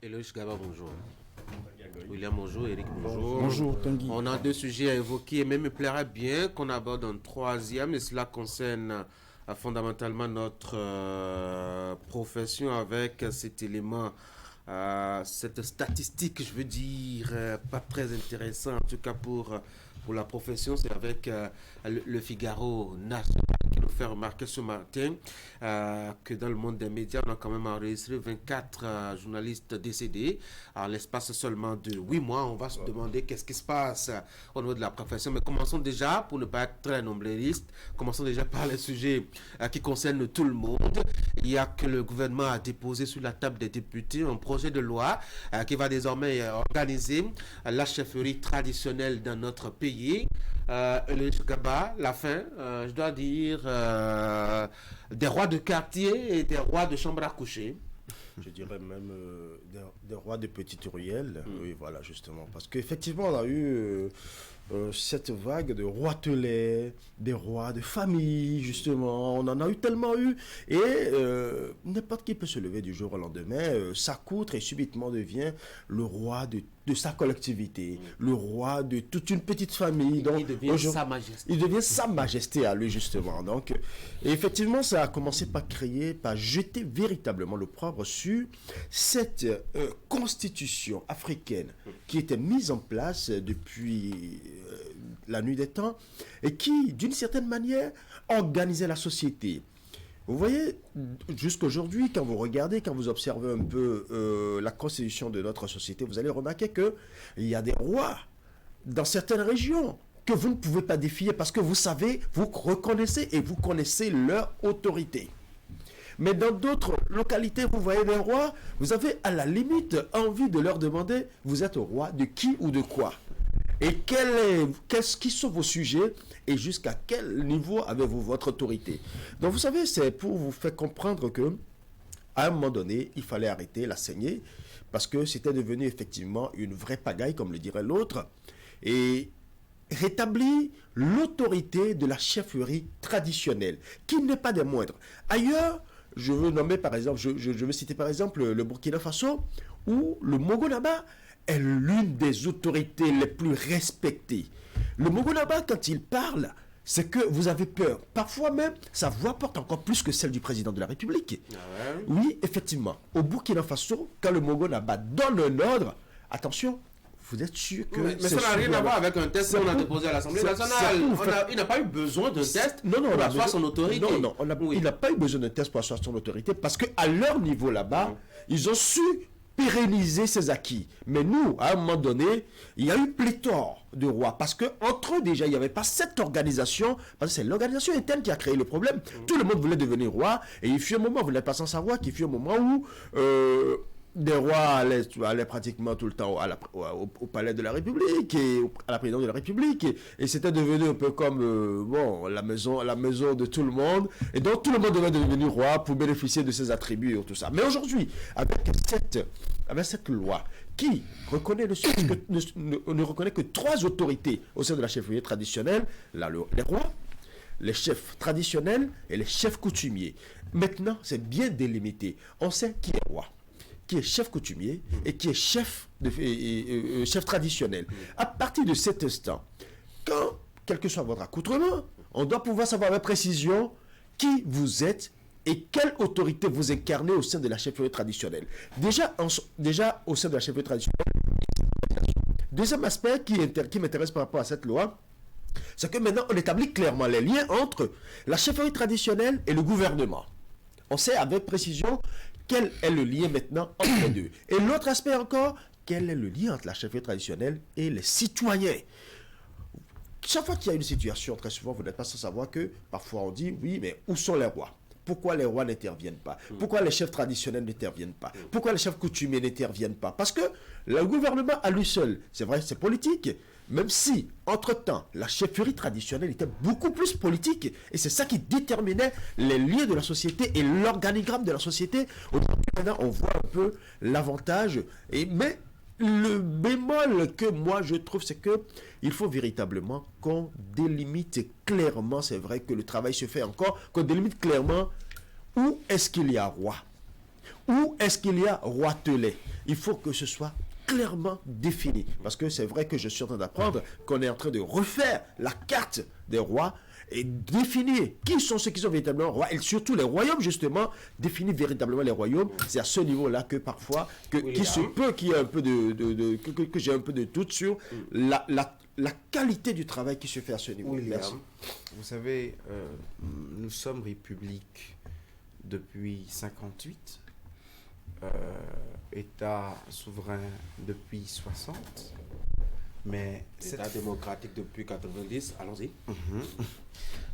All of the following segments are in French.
Eloïse Gaba, bonjour. William, bonjour. Eric, bonjour. Bonjour, Tanguy. On a deux sujets à évoquer, mais il me plairait bien qu'on aborde un troisième, et cela concerne fondamentalement notre profession avec cet élément, cette statistique, je veux dire, pas très intéressant, en tout cas pour la profession, c'est avec le Figaro national qui nous fait remarquer ce matin que dans le monde des médias, on a quand même enregistré 24 journalistes décédés en l'espace seulement de 8 mois. On va se demander qu'est-ce qui se passe au niveau de la profession. Mais commençons déjà, pour ne pas être très nombréliste, commençons déjà par les sujets qui concernent tout le monde. Il y a que le gouvernement a déposé sur la table des députés un projet de loi qui va désormais organiser la chefferie traditionnelle dans notre pays. Le Gaba, la fin, je dois dire, des rois de quartier et des rois de chambre à coucher. Je dirais même des rois de petites ruelles. Oui, voilà, justement. Parce qu'effectivement, on a eu cette vague de roitelets, des rois de famille, justement. On en a eu tellement eu. Et n'importe qui peut se lever du jour au lendemain, s'accoutre et subitement devient le roi de sa collectivité, le roi de toute une petite famille. Donc, il devient sa majesté. Il devient sa majesté à lui, justement. Donc, et effectivement, ça a commencé par jeter véritablement l'opprobre sur cette constitution africaine qui était mise en place depuis la nuit des temps et qui, d'une certaine manière, organisait la société. Vous voyez, jusqu'aujourd'hui, quand vous regardez, quand vous observez un peu la constitution de notre société, vous allez remarquer qu'il y a des rois dans certaines régions que vous ne pouvez pas défier parce que vous savez, vous reconnaissez et vous connaissez leur autorité. Mais dans d'autres localités, vous voyez des rois, vous avez à la limite envie de leur demander, vous êtes roi de qui ou de quoi? Et qui sont vos sujets et jusqu'à quel niveau avez-vous votre autorité? Donc vous savez, c'est pour vous faire comprendre que à un moment donné, il fallait arrêter la saignée parce que c'était devenu effectivement une vraie pagaille, comme le dirait l'autre, et rétablir l'autorité de la chefferie traditionnelle, qui n'est pas des moindres. Ailleurs, je veux nommer par exemple, je veux citer par exemple le Burkina Faso, où le Mogonaba est l'une des autorités les plus respectées. Le Mogonaba, quand il parle, c'est que vous avez peur. Parfois même, sa voix porte encore plus que celle du président de la République. Ah ouais. Oui, effectivement. Au Burkina Faso, quand le Mogonaba donne un ordre, attention, vous êtes sûr que... Mais ça n'a rien à voir avec un test qu'on a déposé à l'Assemblée nationale. Il n'a pas eu besoin d'un test pour asseoir son autorité. Non, il n'a pas eu besoin d'un test pour asseoir son autorité parce qu'à leur niveau là-bas, ils ont su pérenniser ses acquis. Mais nous, à un moment donné, il y a eu pléthore de rois. Parce qu'entre eux, déjà, il n'y avait pas cette organisation. Parce que c'est l'organisation interne qui a créé le problème. Tout le monde voulait devenir roi. Et il fut un moment, vous n'êtes pas sans savoir, qu'il fut un moment où des rois allaient pratiquement tout le temps au palais de la République et à la présidence de la République. Et c'était devenu un peu comme la maison de tout le monde. Et donc, tout le monde devait devenir roi pour bénéficier de ses attributs et tout ça. Mais aujourd'hui, avec cette loi qui reconnaît ne reconnaît que 3 autorités au sein de la chefferie traditionnelle, les rois, les chefs traditionnels et les chefs coutumiers. Maintenant, c'est bien délimité. On sait qui est roi, qui est chef coutumier et qui est chef traditionnel. À partir de cet instant, quel que soit votre accoutrement, on doit pouvoir savoir avec précision qui vous êtes et quelle autorité vous incarnez au sein de la chefferie traditionnelle. Déjà au sein de la chefferie traditionnelle, deuxième aspect qui m'intéresse par rapport à cette loi, c'est que maintenant on établit clairement les liens entre la chefferie traditionnelle et le gouvernement. On sait avec précision quel est le lien maintenant entre les deux. Et l'autre aspect encore, quel est le lien entre la chefferie traditionnelle et les citoyens. Chaque fois qu'il y a une situation, très souvent, vous n'êtes pas sans savoir que parfois on dit, oui, mais où sont les rois? Pourquoi les rois n'interviennent pas? Pourquoi les chefs traditionnels n'interviennent pas? Pourquoi les chefs coutumiers n'interviennent pas? Parce que le gouvernement à lui seul, c'est vrai, c'est politique, même si, entre-temps, la chefferie traditionnelle était beaucoup plus politique, et c'est ça qui déterminait les liens de la société et l'organigramme de la société. Aujourd'hui, maintenant, on voit un peu l'avantage, mais le bémol que moi je trouve, c'est que il faut véritablement qu'on délimite clairement, c'est vrai que le travail se fait encore, qu'on délimite clairement où est-ce qu'il y a roi. Où est-ce qu'il y a roitelet? Il faut que ce soit clairement défini. Parce que c'est vrai que je suis en train d'apprendre qu'on est en train de refaire la carte des rois et définir qui sont ceux qui sont véritablement rois, et surtout les royaumes, justement, définir véritablement les royaumes. C'est à ce niveau-là que parfois, qu'il se peut qu'il y ait un peu que j'ai un peu de doute sur la qualité du travail qui se fait à ce niveau. William, Merci. vous savez, nous sommes république depuis 58, État souverain depuis 60, mais État démocratique depuis 90, allons-y.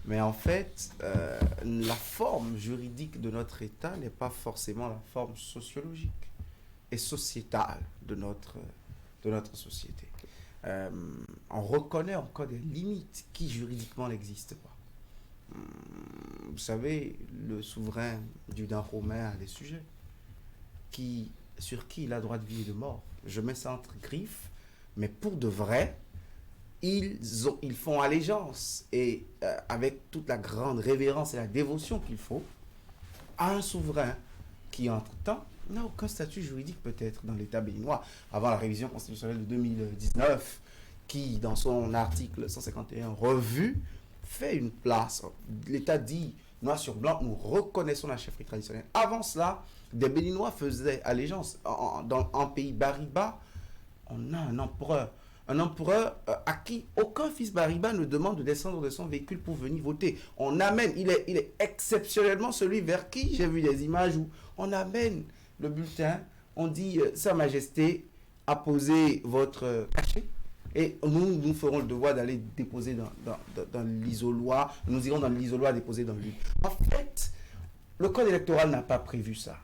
Mais en fait, la forme juridique de notre État n'est pas forcément la forme sociologique et sociétale de notre société. On reconnaît encore des limites qui juridiquement n'existent pas. Vous savez, le souverain du Dain romain a des sujets sur qui il a droit de vie et de mort. Je mets ça entre griffes, mais pour de vrai, ils font allégeance, et avec toute la grande révérence et la dévotion qu'il faut, à un souverain qui, entre-temps, n'a aucun statut juridique peut-être dans l'État béninois, avant la révision constitutionnelle de 2019, qui, dans son article 151 revu, fait une place. L'État dit, noir sur blanc, nous reconnaissons la chefferie traditionnelle. Avant cela, des Béninois faisaient allégeance. En pays Bariba, on a un empereur. Un empereur à qui aucun fils Bariba ne demande de descendre de son véhicule pour venir voter. On amène, il est exceptionnellement celui vers qui j'ai vu des images où on amène le bulletin, on dit Sa Majesté a posé votre cachet et nous ferons le devoir d'aller déposer dans l'isoloir. Nous irons dans l'isoloir déposer dans lui. En fait, le code électoral n'a pas prévu ça.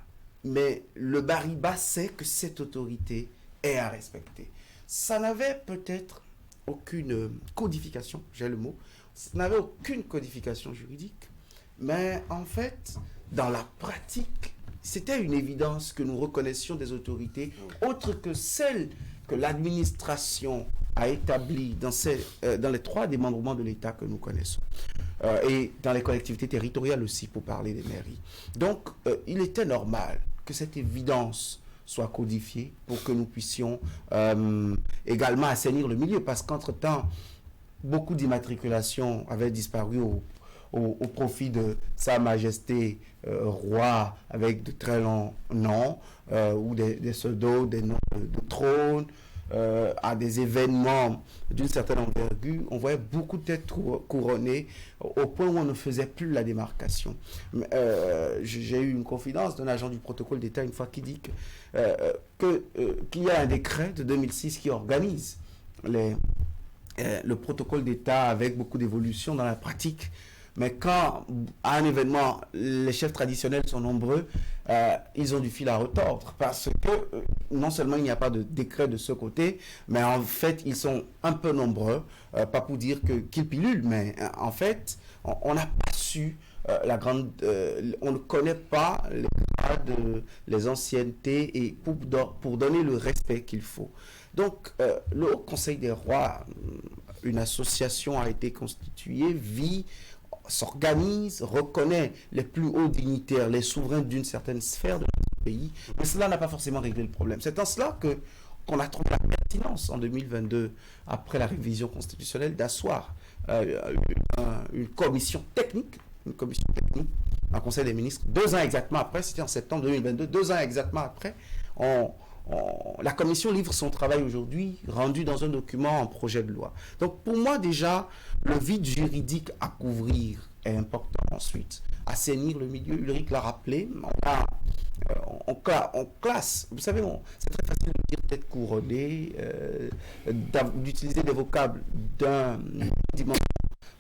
Mais le Bariba sait que cette autorité est à respecter. Ça n'avait peut-être aucune codification, j'ai le mot, ça n'avait aucune codification juridique, mais en fait, dans la pratique, c'était une évidence que nous reconnaissions des autorités autres que celles que l'administration a établies dans les 3 démembrements de l'État que nous connaissons. Et dans les collectivités territoriales aussi, pour parler des mairies. Donc, il était normal que cette évidence soit codifiée pour que nous puissions également assainir le milieu, parce qu'entre-temps, beaucoup d'immatriculations avaient disparu au profit de Sa Majesté Roi, avec de très longs noms, ou des pseudos, des noms de trône, à des événements d'une certaine envergure. On voyait beaucoup de têtes couronnées au point où on ne faisait plus la démarcation. J'ai eu une confidence d'un agent du protocole d'État une fois qui dit qu'il y a un décret de 2006 qui organise le protocole d'État avec beaucoup d'évolution dans la pratique. Mais quand, à un événement, les chefs traditionnels sont nombreux, ils ont du fil à retordre. Parce que non seulement il n'y a pas de décret de ce côté, mais en fait, ils sont un peu nombreux. Pas pour dire qu'ils pilulent, mais en fait, on n'a pas su on ne connaît pas les grades, les anciennetés, et pour donner le respect qu'il faut. Donc, le Haut Conseil des rois, une association a été constituée, s'organise, reconnaît les plus hauts dignitaires, les souverains d'une certaine sphère de notre pays, mais cela n'a pas forcément réglé le problème. C'est en cela qu'on a trouvé la pertinence en 2022, après la révision constitutionnelle, d'asseoir une commission technique, un conseil des ministres, 2 ans exactement après, c'était en septembre 2022, 2 ans exactement après, la commission livre son travail aujourd'hui, rendu dans un document en projet de loi. Donc pour moi déjà, le vide juridique à couvrir est important. Ensuite, assainir le milieu, Ulrich l'a rappelé, on classe, vous savez, c'est très facile de dire tête couronnée, d'utiliser des vocables d'un dimension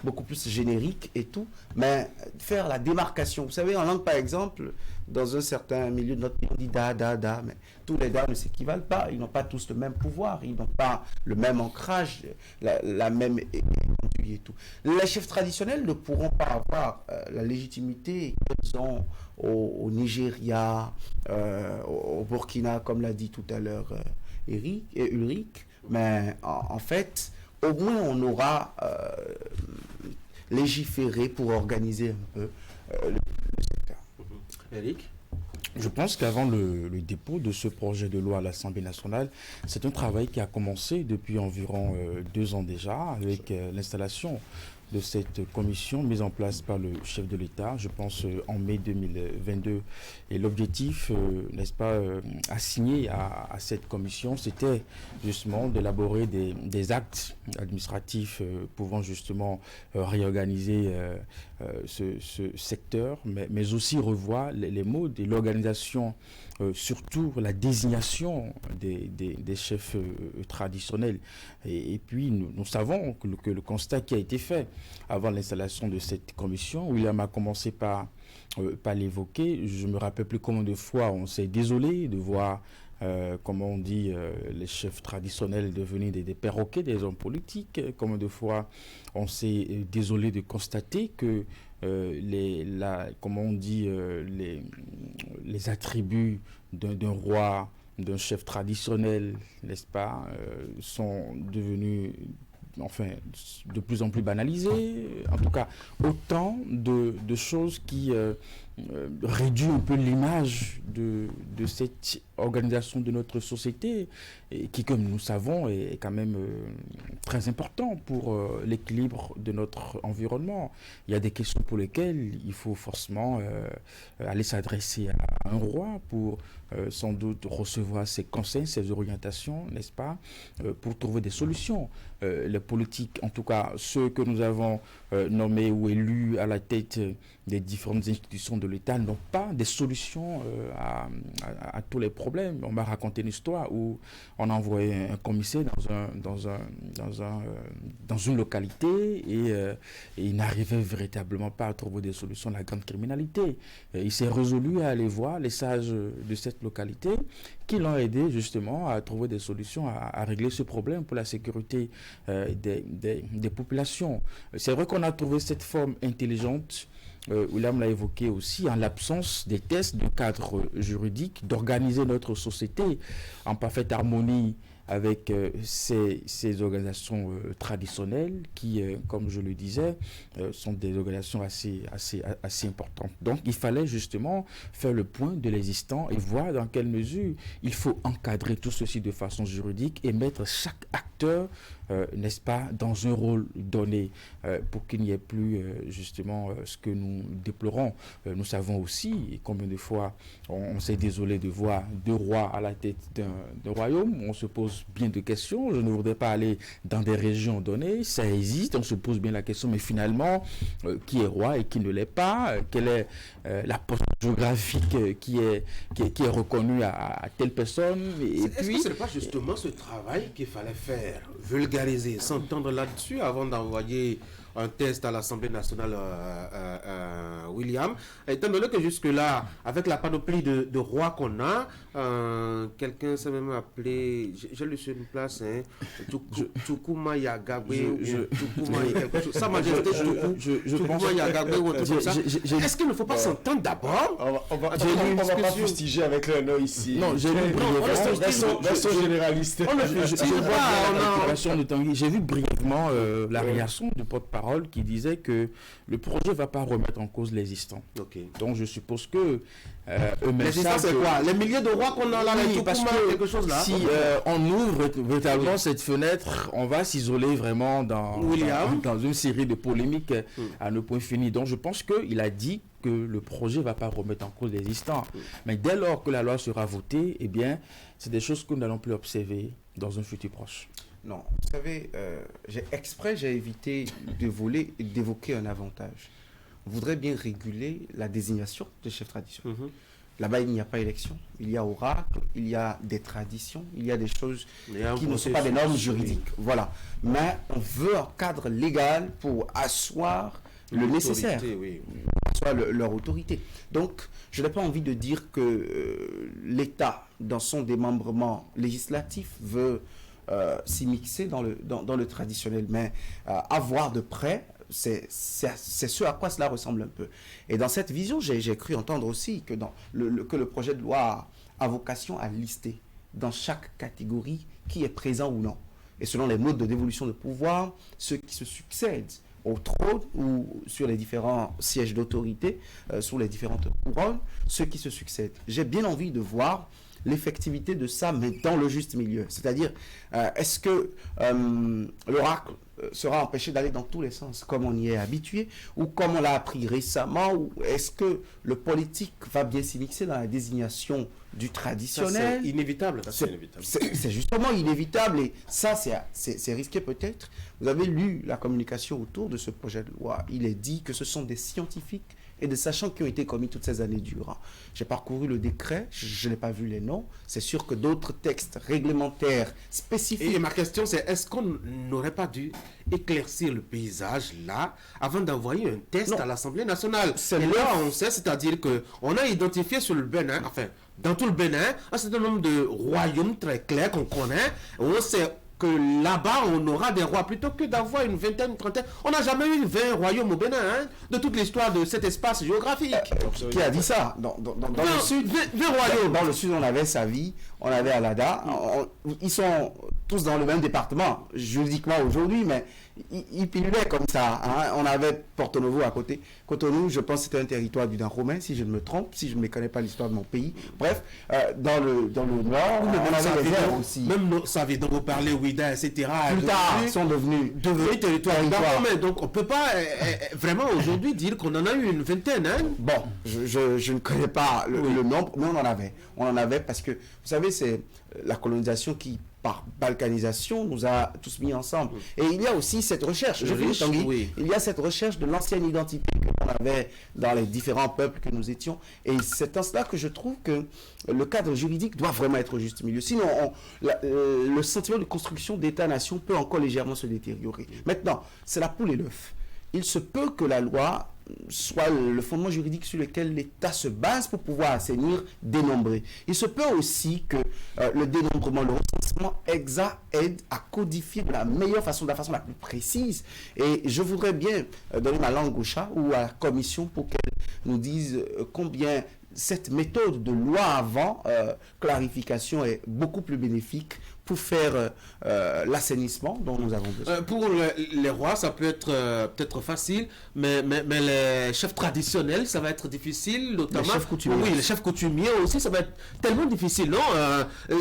beaucoup plus générique et tout, mais faire la démarcation. Vous savez, en langue, par exemple, dans un certain milieu de notre pays, on dit da, da, da, mais tous les da ne s'équivalent pas. Ils n'ont pas tous le même pouvoir, ils n'ont pas le même ancrage, la même étendue et tout. Les chefs traditionnels ne pourront pas avoir la légitimité qu'ils ont au Nigeria, au Burkina, comme l'a dit tout à l'heure Ulrich, mais en fait, au moins on aura légiféré pour organiser un peu le secteur. Eric? Je pense qu'avant le dépôt de ce projet de loi à l'Assemblée nationale, c'est un travail qui a commencé depuis environ 2 ans déjà, avec l'installation de cette commission mise en place par le chef de l'État, je pense en mai 2022. Et l'objectif, n'est-ce pas, assigné à cette commission, c'était justement d'élaborer des actes administratifs pouvant justement réorganiser ce secteur, mais aussi revoir les modes et l'organisation, surtout la désignation des chefs traditionnels. Et puis, nous savons que le constat qui a été fait avant l'installation de cette commission, William a commencé par l'évoquer. Je me rappelle plus combien de fois on s'est désolé de voir, comment on dit, les chefs traditionnels devenir des perroquets, des hommes politiques. Combien de fois on s'est désolé de constater que comment on dit, les attributs d'un roi, d'un chef traditionnel, n'est-ce pas, sont devenus enfin de plus en plus banalisés. En tout cas, autant de choses qui réduit un peu l'image de cette organisation de notre société, et qui, comme nous savons, est quand même très important pour l'équilibre de notre environnement. Il y a des questions pour lesquelles il faut forcément aller s'adresser à un roi pour sans doute recevoir ses conseils, ses orientations, n'est-ce pas, pour trouver des solutions. Les politiques, en tout cas ceux que nous avons nommés ou élus à la tête des différentes institutions de l'État, n'ont pas des solutions à tous les problèmes. On m'a raconté une histoire où on a envoyé un commissaire dans une localité et il n'arrivait véritablement pas à trouver des solutions à la grande criminalité. Il s'est résolu à aller voir les sages de cette localité qui l'ont aidé justement à trouver des solutions à régler ce problème pour la sécurité des populations. C'est vrai qu'on a trouvé cette forme intelligente, William l'a évoqué aussi, en l'absence des tests de cadre juridique, d'organiser notre société en parfaite harmonie avec ces organisations traditionnelles qui, comme je le disais, sont des organisations assez importantes. Donc, il fallait justement faire le point de l'existant et voir dans quelle mesure il faut encadrer tout ceci de façon juridique et mettre chaque acteur, n'est-ce pas, dans un rôle donné pour qu'il n'y ait plus justement ce que nous déplorons. Nous savons aussi combien de fois on s'est désolé de voir 2 rois à la tête d'un royaume. On se pose bien de questions. Je ne voudrais pas aller dans des régions données. Ça existe. On se pose bien la question, mais finalement, qui est roi et qui ne l'est pas? Quelle est la posture géographique qui est reconnue à telle personne? Est-ce que ce n'est pas justement ce travail qu'il fallait faire, vulgariser, s'entendre là-dessus avant d'envoyer un test à l'Assemblée nationale, William, étant donné que jusque-là, avec la panoplie de rois qu'on a, quelqu'un s'est même appelé, j'ai lu sur une place, Tukuma Yagagwe, Sa Majesté Tukuma Yagagwe, ou un truc comme ça. Est-ce qu'il ne faut pas s'entendre d'abord? On va pas fustiger avec le nom ici. Non, j'ai lu version généraliste. J'ai vu brièvement la réaction du porte-parole qui disait que le projet ne va pas remettre en cause l'existant. Okay. Donc je suppose que l'existant, c'est quoi? Les milliers de rois qu'on a là, oui, parce que quelque chose là. Si on ouvre véritablement cette fenêtre, on va s'isoler vraiment dans une série de polémiques à ne point fini. Donc je pense qu'il a dit que le projet ne va pas remettre en cause l'existant. Mais dès lors que la loi sera votée, eh bien, c'est des choses que nous n'allons plus observer dans un futur proche. Non, vous savez, j'ai évité d'évoquer un avantage. On voudrait bien réguler la désignation des chefs traditionnels. Là-bas, il n'y a pas élection, il y a oracle, il y a des traditions, il y a des choses qui ne sont pas des normes juridiques. Voilà. Mais on veut un cadre légal pour asseoir le nécessaire, asseoir leur autorité. Donc, je n'ai pas envie de dire que l'État, dans son démembrement législatif, veut s'immiscer dans le traditionnel, mais à voir de près, c'est ce à quoi cela ressemble un peu. Et dans cette vision, j'ai cru entendre aussi que le projet de loi a vocation à lister dans chaque catégorie qui est présent ou non. Et selon les modes de dévolution de pouvoir, ceux qui se succèdent au trône ou sur les différents sièges d'autorité, sur les différentes couronnes, ceux qui se succèdent. J'ai bien envie de voir l'effectivité de ça, mais dans le juste milieu. C'est-à-dire, est-ce que l'oracle sera empêché d'aller dans tous les sens, comme on y est habitué, ou comme on l'a appris récemment, ou est-ce que le politique va bien s'immiscer dans la désignation du traditionnel? C'est inévitable. C'est justement inévitable, et ça, c'est risqué peut-être. Vous avez lu la communication autour de ce projet de loi. Il est dit que ce sont des scientifiques et des sachants qui ont été commis toutes ces années durant. J'ai parcouru le décret, je n'ai pas vu les noms. C'est sûr que d'autres textes réglementaires spécifiques... Et ma question, c'est est-ce qu'on n'aurait pas dû éclaircir le paysage là, avant d'envoyer un test à l'Assemblée nationale? Et là, on sait, c'est-à-dire qu'on a identifié sur le Bénin, enfin, dans tout le Bénin, un certain nombre de royaumes très clairs qu'on connaît. On sait que là-bas, on aura des rois, plutôt que d'avoir une vingtaine, une trentaine. On n'a jamais eu 20 royaumes au Bénin, hein, de toute l'histoire de cet espace géographique. Qui a dit ça? Dans le sud, 20 royaumes. Dans le sud, on avait Savi, on avait Alada. Ils sont tous dans le même département, juridiquement aujourd'hui, mais ils pilulaient comme ça. Hein. On avait Porto Novo à côté. Cotonou, je pense que c'était un territoire du romain, si je ne me trompe, si je ne me connais pas l'histoire de mon pays. Bref, dans le nord, on avait les airs aussi. Même Savi, dont vous parlez, Ouida, etc. Plus tard, sont devenus territoire romain. Donc, on ne peut pas vraiment aujourd'hui dire qu'on en a eu une vingtaine. Hein. Bon, je ne connais pas le nombre, mais on en avait. On en avait parce que, vous savez, c'est la colonisation qui, par balkanisation, nous a tous mis ensemble. Et il y a aussi cette recherche, il y a cette recherche de l'ancienne identité que l'on avait dans les différents peuples que nous étions. Et c'est en cela que je trouve que le cadre juridique doit vraiment être au juste milieu. Sinon, le sentiment de construction d'État-nation peut encore légèrement se détériorer. Maintenant, c'est la poule et l'œuf. Il se peut que la loi soit le fondement juridique sur lequel l'État se base pour pouvoir assainir, dénombrer. Il se peut aussi que le dénombrement, le recensement exact aide à codifier de la meilleure façon, de la façon la plus précise. Et je voudrais bien donner ma langue au chat ou à la commission pour qu'elle nous dise combien cette méthode de loi avant clarification est beaucoup plus bénéfique pour faire l'assainissement dont nous avons besoin. Pour les rois, ça peut être peut-être facile, mais les chefs traditionnels, ça va être difficile, notamment. Les chefs coutumiers. Oui, les chefs coutumiers aussi, ça va être tellement difficile, non?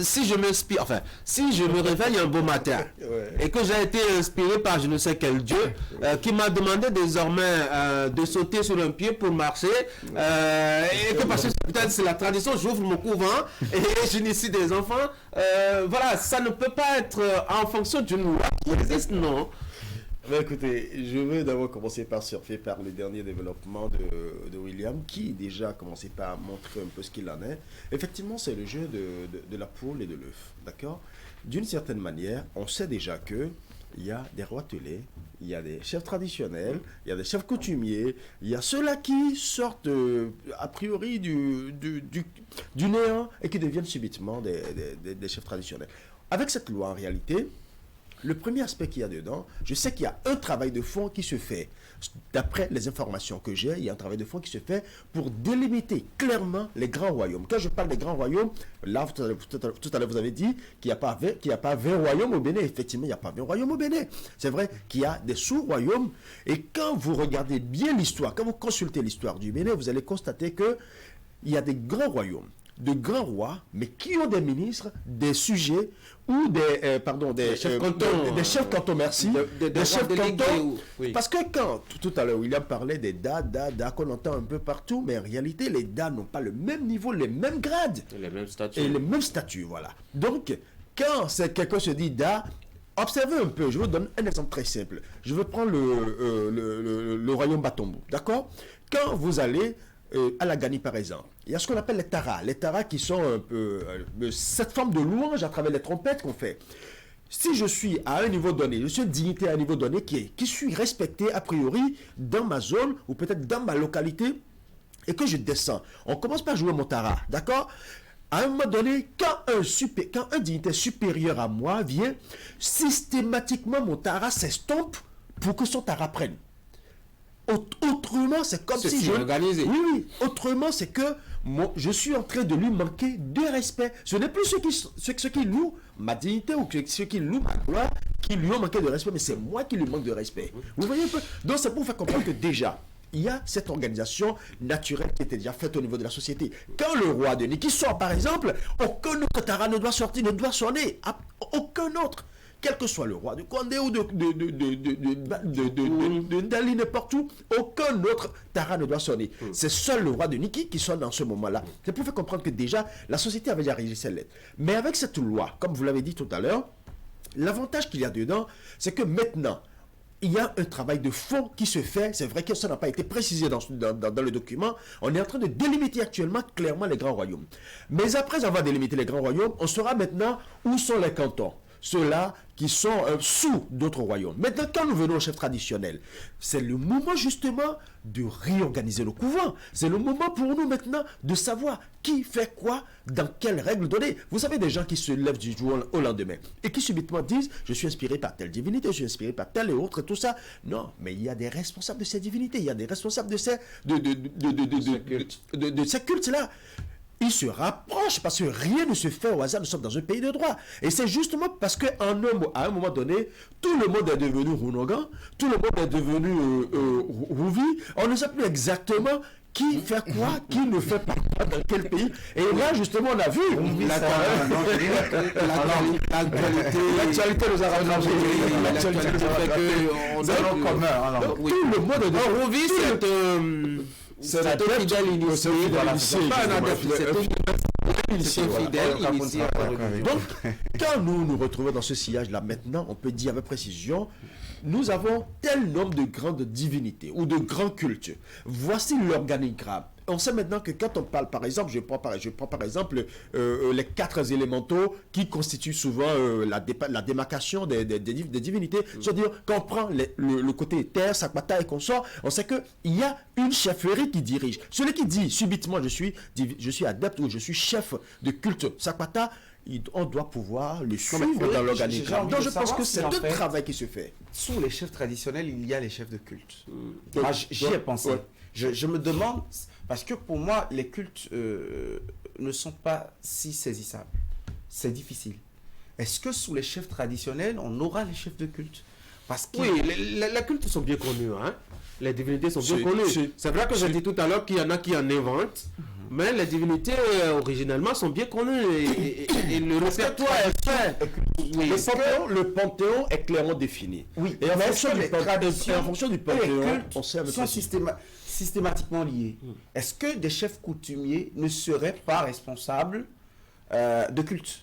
Si je m'inspire, enfin, si je me réveille un beau matin et que j'ai été inspiré par je ne sais quel dieu qui m'a demandé désormais de sauter sur un pied pour marcher, et que parce que peut-être c'est la tradition, j'ouvre mon couvent et j'initie des enfants, voilà, ça ne peut pas être en fonction d'une loi qui existe, non. Ben écoutez, je veux d'abord commencer par surfer par le dernier développement de William, qui déjà a commencé par montrer un peu ce qu'il en est. Effectivement, c'est le jeu de la poule et de l'œuf, d'accord? D'une certaine manière, on sait déjà que il y a des rois telés, il y a des chefs traditionnels, il y a des chefs coutumiers, il y a ceux-là qui sortent a priori du néant et qui deviennent subitement des chefs traditionnels. Avec cette loi, en réalité, le premier aspect qu'il y a dedans, je sais qu'il y a un travail de fond qui se fait. D'après les informations que j'ai, il y a un travail de fond qui se fait pour délimiter clairement les grands royaumes. Quand je parle des grands royaumes, là, tout à l'heure, vous avez dit qu'il n'y a pas 20 royaumes au Bénin. Effectivement, il n'y a pas 20 royaumes au Bénin. C'est vrai qu'il y a des sous-royaumes. Et quand vous regardez bien l'histoire, quand vous consultez l'histoire du Bénin, vous allez constater qu'il y a des grands royaumes, de grands rois, mais qui ont des ministres, des sujets ou des chefs cantons, merci. Des chefs cantons. Oui. Parce que quand, tout à l'heure, William parlait des DA qu'on entend un peu partout, mais en réalité, les DA n'ont pas le même niveau, les mêmes grades. Et les mêmes statuts. Et les mêmes statuts, voilà. Donc, quand quelqu'un se dit DA, observez un peu, je vous donne un exemple très simple. Je vais prendre le royaume Batombo, d'accord? Quand vous allez à la Gani, par exemple, il y a ce qu'on appelle les taras. Les taras qui sont un peu cette forme de louange à travers les trompettes qu'on fait. Si je suis à un niveau donné, je suis une dignité à un niveau donné qui suis respecté a priori dans ma zone ou peut-être dans ma localité et que je descends, on commence par jouer mon tara, d'accord? À un moment donné, quand un dignité supérieur à moi vient, systématiquement mon tara s'estompe pour que son tara prenne. Autrement, c'est comme si je... organisé. Oui. Autrement, c'est que je suis en train de lui manquer de respect. Ce n'est plus ceux qui louent ma dignité ou ceux qui louent ma gloire qui lui ont manqué de respect, mais c'est moi qui lui manque de respect. Vous voyez un peu? Donc c'est pour vous faire comprendre que déjà, il y a cette organisation naturelle qui était déjà faite au niveau de la société. Quand le roi de Niki sort, par exemple, aucun autre Tara ne doit sortir, ne doit sonner. Aucun autre. Quel que soit le roi de Condé ou de Ndali, n'importe où, aucun autre Tara ne doit sonner. C'est seul le roi de Niki qui sonne dans ce moment-là. C'est pour faire comprendre que déjà, la société avait déjà régi ses lettres. Mais avec cette loi, comme vous l'avez dit tout à l'heure, l'avantage qu'il y a dedans, c'est que maintenant, il y a un travail de fond qui se fait. C'est vrai que ça n'a pas été précisé dans le document. On est en train de délimiter actuellement clairement les grands royaumes. Mais après avoir délimité les grands royaumes, on saura maintenant où sont les cantons. Ceux-là qui sont sous d'autres royaumes. Maintenant, quand nous venons au chef traditionnel, c'est le moment justement de réorganiser le couvent. C'est le moment pour nous maintenant de savoir qui fait quoi, dans quelles règles donner. Vous savez, des gens qui se lèvent du jour au lendemain et qui subitement disent « je suis inspiré par telle divinité, je suis inspiré par telle et autre, tout ça ». Non, mais il y a des responsables de ces divinités, il y a des responsables de ces cultes-là. Ils se rapprochent parce que rien ne se fait au hasard. Nous sommes dans un pays de droit. Et c'est justement parce qu'à un moment donné, tout le monde est devenu Rounogan, tout le monde est devenu Rouvi. On ne sait plus exactement qui fait quoi, qui ne fait pas quoi, dans quel pays. Et là, justement, on a vu l'actualité nous a rattrapé. L'actualité nous a rattrapé. Tout le monde est devenu Rouvi, c'est un fidèle initié. Donc, quand nous nous retrouvons dans ce sillage-là maintenant, on peut dire avec précision, nous avons tel nombre de grandes divinités ou de grands cultes. Voici l'organigramme. On sait maintenant que quand on parle, par exemple, je prends par exemple les 4 élémentaux qui constituent souvent la démarcation des divinités. C'est-à-dire, quand on prend le côté terre, Sakwata et consorts, on sait qu'il y a une chefferie qui dirige. Celui qui dit subitement je suis adepte ou je suis chef de culte Sakwata, on doit pouvoir le suivre dans l'organigramme. Donc je pense que c'est un travail qui se fait. Sous les chefs traditionnels, il y a les chefs de culte. J'y ai pensé. Je me demande, parce que pour moi, les cultes ne sont pas si saisissables. C'est difficile. Est-ce que sous les chefs traditionnels, on aura les chefs de culte? Parce que... Oui, les cultes sont bien connus. Hein? Les divinités sont bien connues. C'est vrai que j'ai dit tout à l'heure qu'il y en a qui en inventent. Mais les divinités originellement sont bien connues et le répertoire est fait. Oui, le panthéon est clairement défini. Oui, et en fonction du panthéon, on sait avec sont systématiquement liés. Est-ce que des chefs coutumiers ne seraient pas responsables de culte?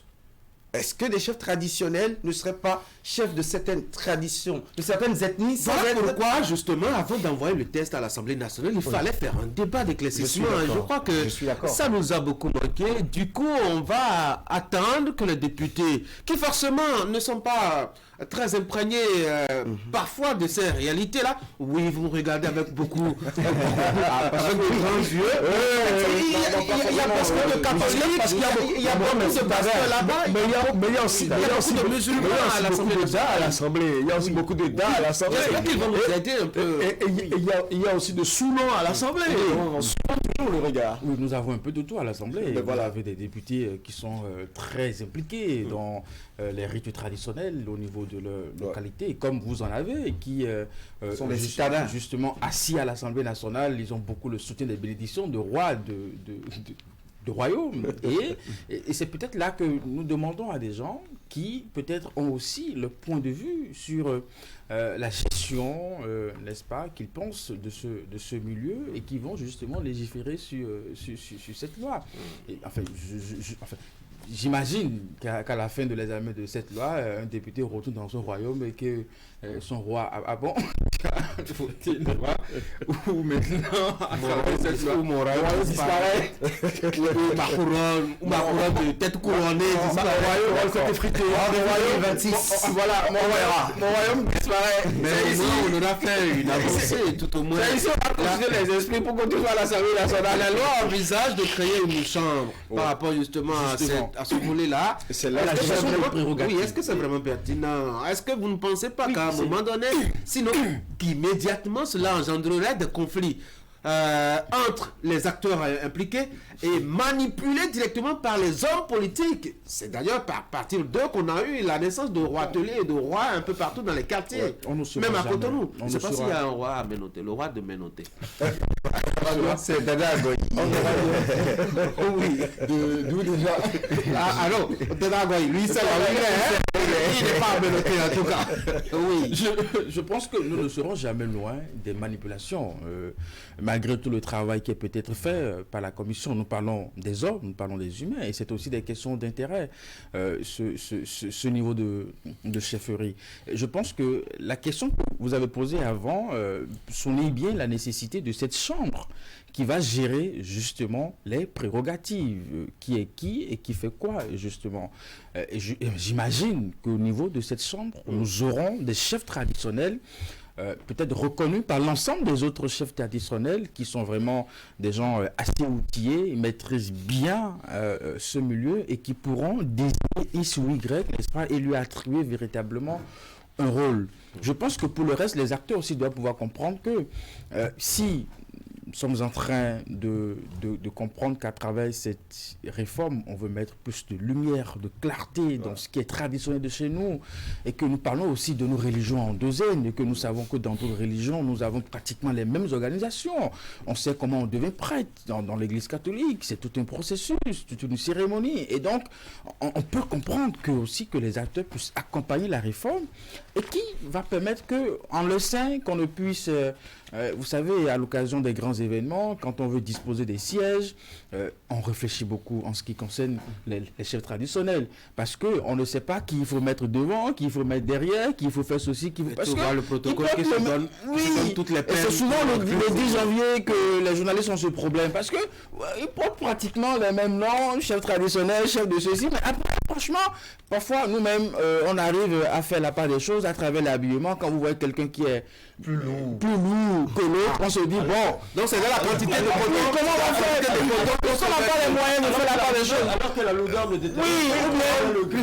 Est-ce que des chefs traditionnels ne seraient pas chefs de certaines traditions, de certaines ethnies? Voilà pourquoi, justement, avant d'envoyer le test à l'Assemblée nationale, il fallait faire un débat d'éclaircissement. Je crois que ça nous a beaucoup manqué. Du coup, on va attendre que les députés, qui forcément ne sont pas très imprégnés parfois de ces réalités-là, oui, vous me regardez avec beaucoup avec de grands yeux. Il y a parce que de catholiques, il y a beaucoup de pasteurs là-bas. Mais il y a aussi de musulmans à l'Assemblée. Il y a aussi beaucoup de dats à l'Assemblée. J'espère qu'ils vont nous aider un peu. Et il y a aussi de sous-noms à l'Assemblée. On suit toujours le regard. Oui, nous avons un peu de tout à l'Assemblée. Vous avez des députés qui sont très impliqués dans les rites traditionnels au niveau de leur localité, comme vous en avez, qui sont les citadins. Justement assis à l'Assemblée nationale. Ils ont beaucoup le soutien des bénédictions de rois de royaume. Et c'est peut-être là que nous demandons à des gens qui peut-être ont aussi le point de vue sur la gestion, n'est-ce pas, qu'ils pensent de ce milieu et qui vont justement légiférer sur cette loi. Et, j'imagine qu'à la fin de l'examen de cette loi, un député retourne dans son royaume et que son roi a voté une loi ou maintenant à travers cette loi, mon royaume disparaît ou ma couronne de tête couronnée royaume s'est effrité. Royaume 26. Voilà, mon royaume disparaît. Mais ici, on aura fait une avancée, tout au moins. Ici, on a considéré les esprits pour continuer à l'Assemblée nationale. La loi envisage de créer une chambre par rapport justement à ce volet-là. C'est là oui, est-ce que c'est vraiment pertinent? Est-ce que vous ne pensez pas qu'à un moment donné, sinon, qu'immédiatement cela engendrerait des conflits? entre les acteurs impliqués et manipulé directement par les hommes politiques. C'est d'ailleurs par partir d'eux qu'on a eu la naissance de rois ateliers et de rois un peu partout dans les quartiers. Ouais, même à Cotonou. Je ne sais pas s'il y a un un roi à Ménoté, le roi de Ménoté. C'est Dada Agoy. Oui, d'où déjà. Ah non, Dada Agoy, lui, c'est il n'est pas à Ménoté en tout cas. Oui. Je pense que nous ne serons jamais loin des manipulations. Malgré tout le travail qui est peut-être fait par la commission, nous parlons des hommes, nous parlons des humains, et c'est aussi des questions d'intérêt, ce niveau de chefferie. Je pense que la question que vous avez posée avant souligne bien la nécessité de cette chambre qui va gérer justement les prérogatives, qui est qui et qui fait quoi justement. J'imagine qu'au niveau de cette chambre, nous aurons des chefs traditionnels peut-être reconnus par l'ensemble des autres chefs traditionnels qui sont vraiment des gens assez outillés, maîtrisent bien ce milieu et qui pourront désigner X ou Y, n'est-ce pas, et lui attribuer véritablement un rôle. Je pense que pour le reste, les acteurs aussi doivent pouvoir comprendre que si nous sommes en train de comprendre qu'à travers cette réforme, on veut mettre plus de lumière, de clarté dans ce qui est traditionnel de chez nous, et que nous parlons aussi de nos religions endogènes, et que nous savons que dans d'autres religions, nous avons pratiquement les mêmes organisations. On sait comment on devient prêtre dans l'Église catholique, c'est tout un processus, toute une cérémonie, et donc on peut comprendre que aussi que les acteurs puissent accompagner la réforme, et qui va permettre que, en le sein, qu'on ne puisse... vous savez, à l'occasion des grands événements, quand on veut disposer des sièges, on réfléchit beaucoup en ce qui concerne les chefs traditionnels. Parce qu'on ne sait pas qui il faut mettre devant, qui il faut mettre derrière, qui il faut faire ceci, qui... Parce que le protocole qui se donne, toutes les peines. Et c'est souvent le 10 janvier que les journalistes ont ce problème. Parce que ils portent pratiquement les mêmes noms, chef traditionnel, chef de ceci. Mais après, franchement, parfois, nous-mêmes, on arrive à faire la part des choses à travers l'habillement. Quand vous voyez quelqu'un qui est plus lourd que l'autre, on se dit, bon, donc c'est là la quantité de comment on va faire? On n'a pas les moyens de faire la part des choses. Alors que la lourdeur de détermine. Oui, ou bien,